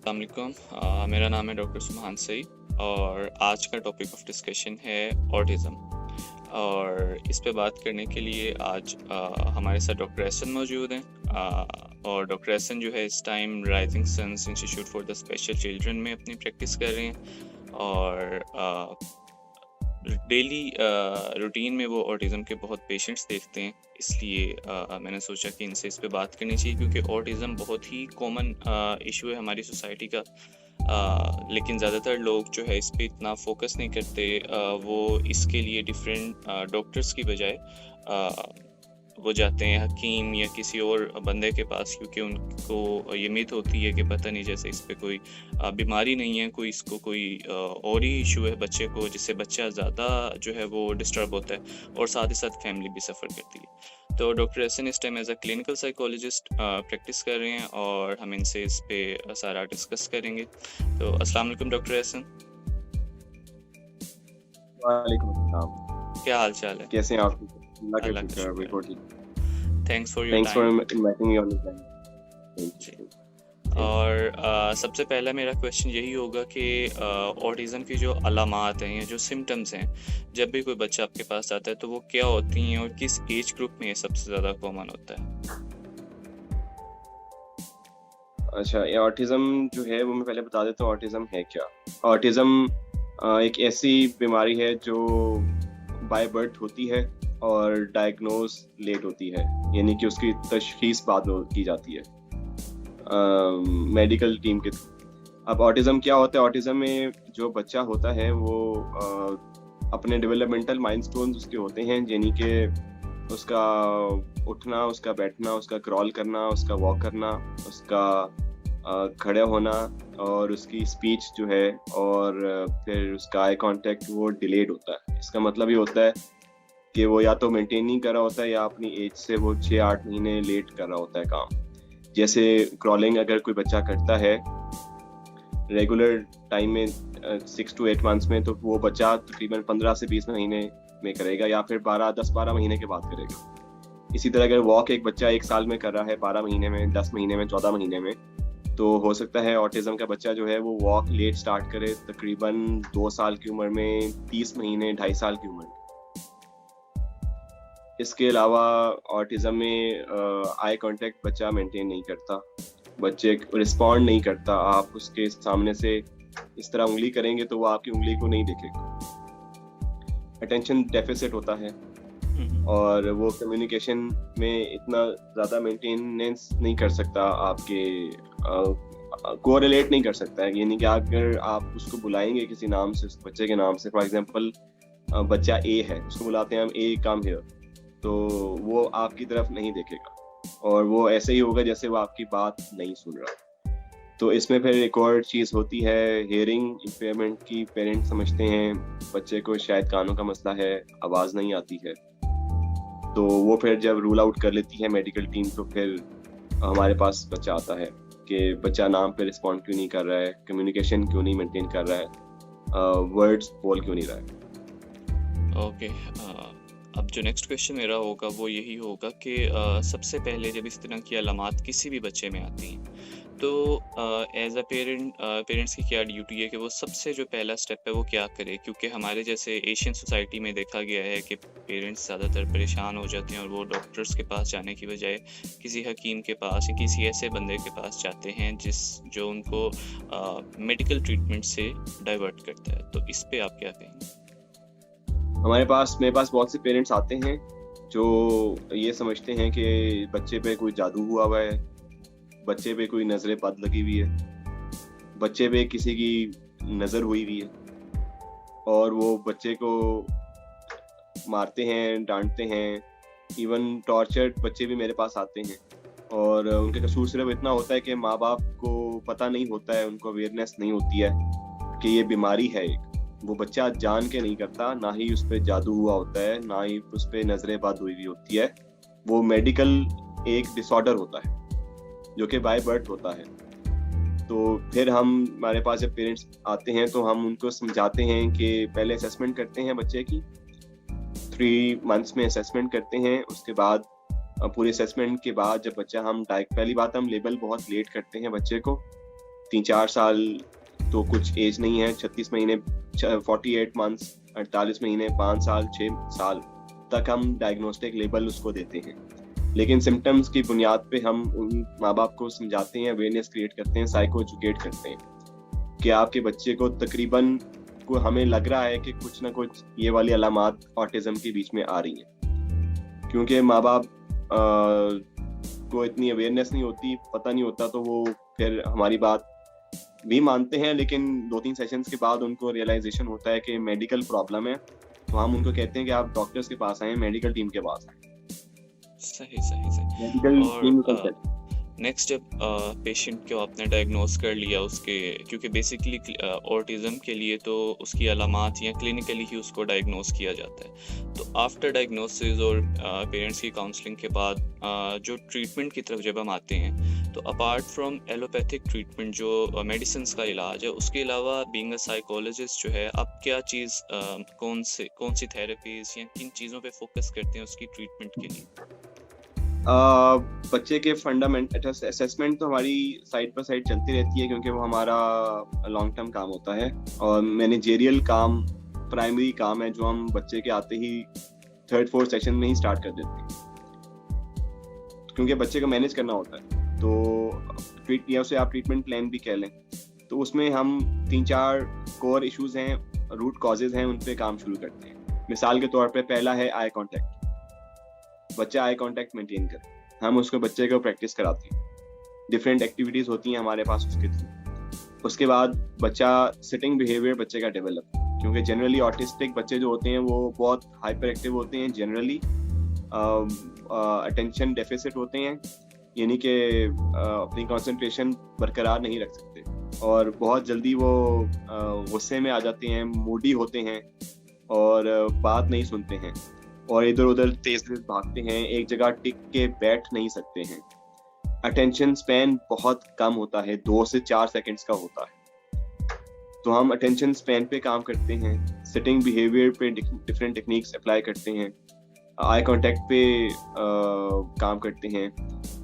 अस्सलाम वालेकुम। मेरा नाम है डॉक्टर सुभान सईद और आज का टॉपिक ऑफ डिस्कशन है ऑटिज़म। और इस पे बात करने के लिए आज हमारे साथ डॉक्टर एहसन मौजूद हैं। और डॉक्टर एहसन जो है इस time rising sons institute for the special children में अपनी प्रैक्टिस कर रहे हैं और डेली रूटीन में वो ऑटिज़म के बहुत पेशेंट्स देखते हैं। इसलिए मैंने सोचा कि इनसे इस पे बात करनी चाहिए क्योंकि ऑटिज़म बहुत ही कॉमन इशू है हमारी सोसाइटी का। लेकिन ज़्यादातर लोग जो है इस पे इतना फोकस नहीं करते। वो इसके लिए डिफरेंट डॉक्टर्स की बजाय वो जाते हैं हकीम या किसी और बंदे के पास क्योंकि उनको ये उम्मीद होती है कि पता नहीं जैसे इस पे कोई बीमारी नहीं है, कोई इसको कोई और ही इशू है बच्चे को, जिससे बच्चा ज़्यादा जो है वो डिस्टर्ब होता है और साथ ही साथ फैमिली भी सफ़र करती है। तो डॉक्टर एहसन इस time as a clinical psychologist practice कर रहे हैं और हम इनसे इस पे सारा डिस्कस करेंगे। तो अस्सलाम वालेकुम डॉक्टर एहसन। वालेकुम अस्सलाम। क्या हाल चाल है? कैसे हैं आप? अल्लाह का अल्लाह का शुक्र है, शुक्र बिल्कुल है। ठीक। Thanks for your thanks for time. Inviting me on the plan. जी। और सबसे पहला मेरा क्वेश्चन यही होगा कि ऑटिज़म की जो अलामात हैं या जो सिम्टम्स हैं, जब भी कोई बच्चा आपके पास आता है तो वो क्या होती हैं और किस एज ग्रुप में ये सबसे ज़्यादा कॉमन होता है? अच्छा, ये ऑटिज़म जो है वो मैं पहले बता देता हूँ ऑटिज़म है क्या। ऑटिज़म एक ऐसी बीमारी है जो बाय बर्थ होती है और डायग्नोज लेट होती है, यानी कि उसकी तशखीस बाद में की जाती है मेडिकल टीम के थ्रू। अब ऑटिज़म क्या होता है? ऑटिज़म में जो बच्चा होता है वो अपने डेवलपमेंटल माइलस्टोन्स उसके होते हैं, यानी कि उसका उठना, उसका बैठना, उसका क्रॉल करना, उसका वॉक करना, उसका खड़े होना और उसकी स्पीच जो है और फिर उसका आई कांटेक्ट वो डिलेड होता है। इसका मतलब ये होता है कि वो या तो मेंटेन नहीं कर रहा होता है या अपनी एज से वो 6-8 महीने लेट कर रहा होता है काम। जैसे क्रॉलिंग अगर कोई बच्चा करता है रेगुलर टाइम में 6 to 8 मंथ्स में, तो वो बच्चा तकरीबन 15 से 20 महीने में करेगा या फिर 10-12 महीने के बाद करेगा। इसी तरह अगर वॉक एक बच्चा 1 साल में कर रहा है, 12 महीने में, 10 महीने में, 14 महीने में, तो हो सकता है ऑटिज़म का बच्चा जो है वो वॉक लेट स्टार्ट करे तकरीबन 2 साल की उम्र में, 30 महीने, 2.5 साल की उम्र में। इसके अलावा ऑटिज़म में आई कांटेक्ट बच्चा मेंटेन नहीं करता, बच्चे रिस्पॉन्ड नहीं करता। आप उसके सामने से इस तरह उंगली करेंगे तो वो आपकी उंगली को नहीं देखेगा। अटेंशन डेफिसिट होता है और वो कम्युनिकेशन में इतना ज़्यादा मेंटेनेंस नहीं कर सकता, आपके कोरिलेट नहीं कर सकता है। यानी कि अगर आप उसको बुलाएंगे किसी नाम से, उस बच्चे के नाम से, फॉर एग्जांपल बच्चा ए है, उसको बुलाते हैं हम ए कम हियर, तो वो आपकी तरफ नहीं देखेगा और वो ऐसे ही होगा जैसे वो आपकी बात नहीं सुन रहा। तो इसमें फिर एक और चीज़ होती है हियरिंग इम्पेयरमेंट की। पेरेंट्स समझते हैं बच्चे को शायद कानों का मसला है, आवाज़ नहीं आती है, तो वो फिर जब रूल आउट कर लेती है मेडिकल टीम तो फिर हमारे पास बच्चा आता है कि बच्चा नाम पे रिस्पॉन्ड क्यों नहीं कर रहा है, कम्युनिकेशन क्यों नहीं मेंटेन कर रहा है, वर्ड्स बोल क्यों नहीं रहा है। ओके। अब जो नेक्स्ट क्वेश्चन मेरा होगा वो यही होगा कि सबसे पहले जब इस तरह की अलामात किसी भी बच्चे में आती हैं तो एज अ पेरेंट्स की क्या ड्यूटी है कि वो सबसे जो पहला स्टेप है वो क्या करे? क्योंकि हमारे जैसे एशियन सोसाइटी में देखा गया है कि पेरेंट्स ज़्यादातर परेशान हो जाते हैं और वो डॉक्टर्स के पास जाने की बजाय किसी हकीम के पास या किसी ऐसे बंदे के पास जाते हैं जो उनको मेडिकल ट्रीटमेंट से डाइवर्ट करता है। तो इस पे आप क्या कहेंगे? मेरे पास बहुत से पेरेंट्स आते हैं जो ये समझते हैं कि बच्चे पे कोई जादू हुआ हुआ है, बच्चे पे कोई नज़र बद लगी हुई है, बच्चे पे किसी की नज़र हुई हुई है और वो बच्चे को मारते हैं, डांटते हैं। इवन टॉर्चर्ड बच्चे भी मेरे पास आते हैं और उनका कसूर सिर्फ इतना होता है कि माँ बाप को पता नहीं होता है, उनको अवेयरनेस नहीं होती है कि ये बीमारी है एक। वो बच्चा जान के नहीं करता, ना ही उस पर जादू हुआ होता है, ना ही उस पर नजरें बद हुई होती है। वो मेडिकल एक डिसऑर्डर होता है जो कि बाय बर्थ होता है। तो फिर हमारे पास जब पेरेंट्स आते हैं तो हम उनको समझाते हैं कि पहले असेसमेंट करते हैं बच्चे की, 3 मंथ्स में असेसमेंट करते हैं। उसके बाद पूरे असेसमेंट के बाद जब बच्चा पहली बात हम लेबल बहुत लेट करते हैं बच्चे को, 3-4 साल तो कुछ एज नहीं है, 36 महीने 48 मंथ्स 48 महीने 5 साल 6 साल तक हम डायग्नोस्टिक लेबल उसको देते हैं। लेकिन सिम्टम्स की बुनियाद पे हम उन माँ बाप को समझाते हैं, अवेयरनेस क्रिएट करते हैं, साइको एजुकेट करते हैं कि आपके बच्चे को तकरीबन को हमें लग रहा है कि कुछ ना कुछ ये वाली अलामात ऑटिज्म के बीच में आ रही हैं। क्योंकि माँ बाप को इतनी अवेयरनेस नहीं होती, पता नहीं होता, तो वो फिर हमारी बात भी मानते हैं, लेकिन 2-3 सेशंस के बाद उनको रियलाइजेशन होता है कि मेडिकल प्रॉब्लम है, तो हम उनको कहते हैं कि आप डॉक्टर्स के पास आएं, मेडिकल टीम के पास आएं। सही मेडिकल टीम और नेक्स्ट जब पेशेंट को आपने डायग्नोस कर लिया उसके, क्योंकि बेसिकली ऑटिज्म के लिए तो उसकी अलामात या क्लिनिकली ही उसको डायग्नोस किया जाता है, तो आफ्टर डायग्नोसिस और पेरेंट्स की काउंसलिंग के बाद जो ट्रीटमेंट की तरफ जब हम आते हैं, तो अपार्ट फ्रॉम एलोपैथिक ट्रीटमेंट जो मेडिसिन का इलाज है, उसके अलावा बीइंग अ साइकोलॉजिस्ट जो है आप क्या चीज़ कौन सी थेरेपीज या किन चीज़ों पे फोकस करते हैं उसकी ट्रीटमेंट के लिए? बच्चे के फंडामेंट असेसमेंट तो हमारी साइड बाय साइड चलती रहती है, क्योंकि वो हमारा लॉन्ग टर्म काम होता है, और मैनेजेरियल काम प्राइमरी काम है जो हम बच्चे के आते ही 3rd-4th सेशन में ही स्टार्ट कर देते हैं, क्योंकि बच्चे को मैनेज करना होता है। तो या उसे आप ट्रीटमेंट प्लान भी कह लें, तो उसमें हम 3-4 कोर इश्यूज हैं, रूट कॉजेज हैं, उन पे काम शुरू करते हैं। मिसाल के तौर पे पहला है आई कांटेक्ट। बच्चा आई कांटेक्ट मेंटेन करे, हम उसको बच्चे को प्रैक्टिस कराते हैं, डिफरेंट एक्टिविटीज होती हैं हमारे पास उसके थ्रू। उसके बाद बच्चा सिटिंग बिहेवियर बच्चे का डेवलप, क्योंकि जनरली ऑटिस्टिक बच्चे जो होते हैं वो बहुत हाइपर एक्टिव होते हैं, जनरली अटेंशन डेफिसिट होते हैं, यानी कि अपनी कंसंट्रेशन बरकरार नहीं रख सकते, और बहुत जल्दी वो गुस्से में आ जाते हैं, मूडी होते हैं, और बात नहीं सुनते हैं, और इधर उधर तेज भागते हैं, एक जगह टिक के बैठ नहीं सकते हैं। अटेंशन स्पैन बहुत कम होता है, 2 से 4 सेकंड्स का होता है। तो हम अटेंशन स्पैन पे काम करते हैं, सिटिंग बिहेवियर पे डिफरेंट टेक्निक्स अप्लाई करते हैं, आई कांटेक्ट पे काम करते हैं,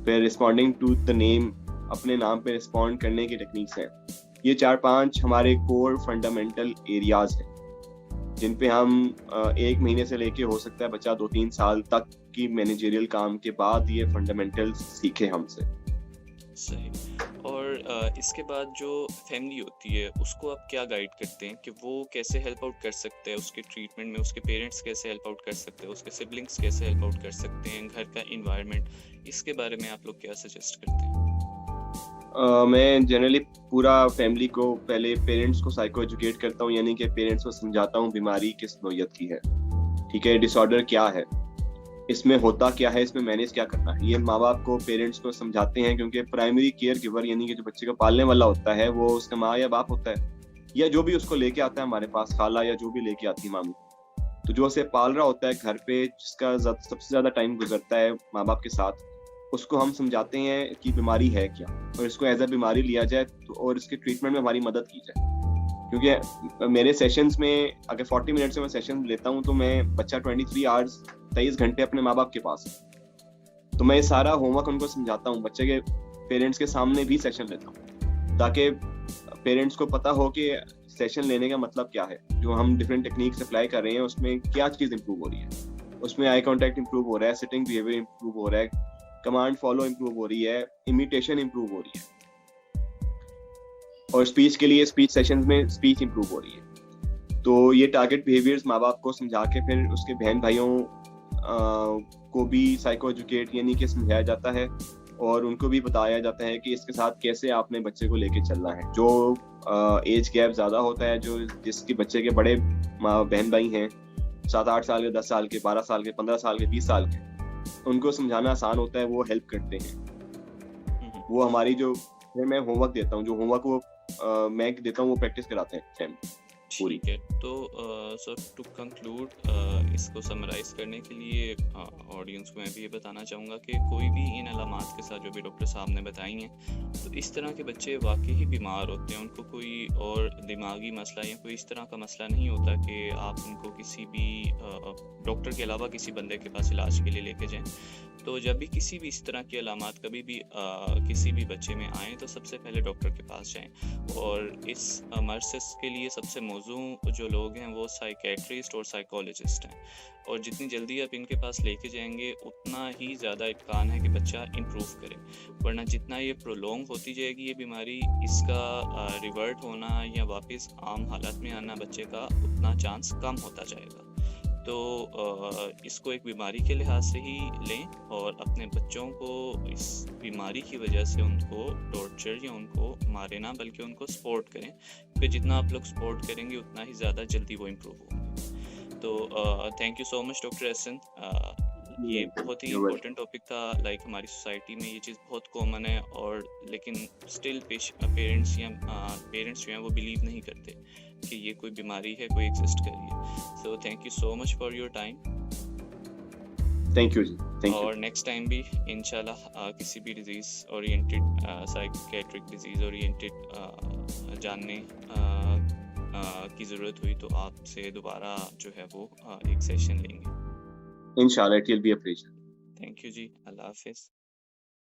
फिर रिस्पॉन्डिंग टू द नेम, अपने नाम पे रिस्पॉन्ड करने की टेक्निक्स हैं। ये 4-5 हमारे कोर फंडामेंटल एरियाज हैं, जिन पे हम 1 महीने से लेके हो सकता है बच्चा 2-3 साल तक की मैनेजरियल काम के बाद ये फंडामेंटल्स सीखे हमसे। सही। और इसके बाद जो फैमिली होती है उसको आप क्या गाइड करते हैं कि वो कैसे हेल्प आउट कर सकते हैं उसके ट्रीटमेंट में, उसके पेरेंट्स कैसे हेल्प आउट कर सकते हैं, उसके सिबलिंग्स कैसे हेल्प आउट कर सकते हैं, घर का इन्वायरमेंट, इसके बारे में आप लोग क्या सजेस्ट करते हैं? मैं जनरली पूरा फैमिली को, पहले पेरेंट्स को साइको एजुकेट करता हूँ, यानी कि पेरेंट्स को समझाता हूँ बीमारी किस नौयत की है, ठीक है, डिसऑर्डर क्या है, इसमें होता क्या है, इसमें मैनेज क्या करना है। ये माँ बाप को, पेरेंट्स को समझाते हैं, क्योंकि प्राइमरी केयर गिवर यानी कि जो बच्चे को पालने वाला होता है वो उसका माँ या बाप होता है, या जो भी उसको लेके आता है हमारे पास, खाला या जो भी लेके आती है मामी, तो जो उसे पाल रहा होता है घर पे, जिसका सबसे ज्यादा टाइम गुजरता है माँ बाप के साथ, उसको हम समझाते हैं कि बीमारी है क्या, और इसको एज अ बीमारी लिया जाए, तो और इसके ट्रीटमेंट में हमारी मदद की जाए। क्योंकि मेरे सेशंस में अगर 40 मिनट से मैं सेशन लेता हूँ, तो मैं बच्चा 23 आवर्स 23 घंटे अपने माँ बाप के पास है, तो मैं सारा होमवर्क उनको समझाता हूँ, बच्चे के पेरेंट्स के सामने भी सेशन लेता हूँ, ताकि पेरेंट्स को पता हो कि सेशन लेने का मतलब क्या है, जो हम डिफरेंट टेक्निक्स अप्लाई कर रहे हैं उसमें क्या चीज़ इंप्रूव हो रही है, उसमें आई कॉन्टैक्ट इंप्रूव हो रहा है, सिटिंग बिहेवियर इंप्रूव हो रहा है, कमांड फॉलो इंप्रूव हो रही है, इमिटेशन इंप्रूव हो रही है, और स्पीच के लिए स्पीच सेशंस में स्पीच इंप्रूव हो रही है। तो ये टारगेट बिहेवियर्स माँ बाप को समझा के फिर उसके बहन भाइयों को भी साइको एजुकेट यानी कि समझाया जाता है, और उनको भी बताया जाता है कि इसके साथ कैसे आपने बच्चे को लेके चलना है। जो एज गैप ज़्यादा होता है, जो जिसके बच्चे के बड़े बहन भाई हैं 7-8 साल के, 10 साल के, 12 साल के, 15 साल के, 20 साल के, उनको समझाना आसान होता है, वो हेल्प करते हैं। वो हमारी जो मैं होमवर्क देता हूँ, जो होमवर्क वो मैं देता हूँ, वो प्रैक्टिस कराते हैं फैमिली पूरी। ठीक है, तो सर टू कंक्लूड इसको समराइज करने के लिए ऑडियंस को मैं भी ये बताना चाहूँगा कि कोई भी इन अलामात के साथ जो भी डॉक्टर साहब ने बताई हैं, तो इस तरह के बच्चे वाकई ही बीमार होते हैं। उनको कोई और दिमागी मसला या कोई इस तरह का मसला नहीं होता कि आप उनको किसी भी डॉक्टर के अलावा किसी बंदे के पास इलाज के लिए लेके जाएं। तो जब भी किसी भी इस तरह की अलामात कभी भी किसी भी बच्चे में आए तो सबसे पहले डॉक्टर के पास जाएं। और इस मर्ज़ के लिए सबसे मौजूद जो लोग हैं वो साइकेट्रिस्ट और साइकोलॉजिस्ट हैं। और जितनी जल्दी आप इनके पास लेके जाएंगे उतना ही ज़्यादा इम्कान है कि बच्चा इम्प्रूव करे, वरना जितना ये प्रोलॉन्ग होती जाएगी ये बीमारी, इसका रिवर्ट होना या वापस आम हालत में आना बच्चे का उतना चांस कम होता जाएगा। तो इसको एक बीमारी के लिहाज से ही लें और अपने बच्चों को इस बीमारी की वजह से उनको टॉर्चर या उनको मारे ना, बल्कि उनको सपोर्ट करें, क्योंकि जितना आप लोग सपोर्ट करेंगे उतना ही ज़्यादा जल्दी वो इम्प्रूव होंगे। तो thank you so much doctor Ehsan. ये बहुत ही इम्पोर्टेंट टॉपिक था। लाइक हमारी सोसाइटी में ये चीज़ बहुत कॉमन है, और लेकिन स्टिल पेरेंट्स जो हैं वो बिलीव नहीं करते कि ये कोई बीमारी है, कोई एग्जिस्ट कर रही है। So thank you so much for your time. Thank you ji, thank you. और नेक्स्ट टाइम भी इंशाल्लाह किसी भी disease oriented, psychiatric disease oriented जानने की ज़रूरत हुई तो आपसे दोबारा जो है वो एक सेशन लेंगे। इंशाल्लाह, it will be a pleasure. Thank you जी, अल्लाह हाफिज़।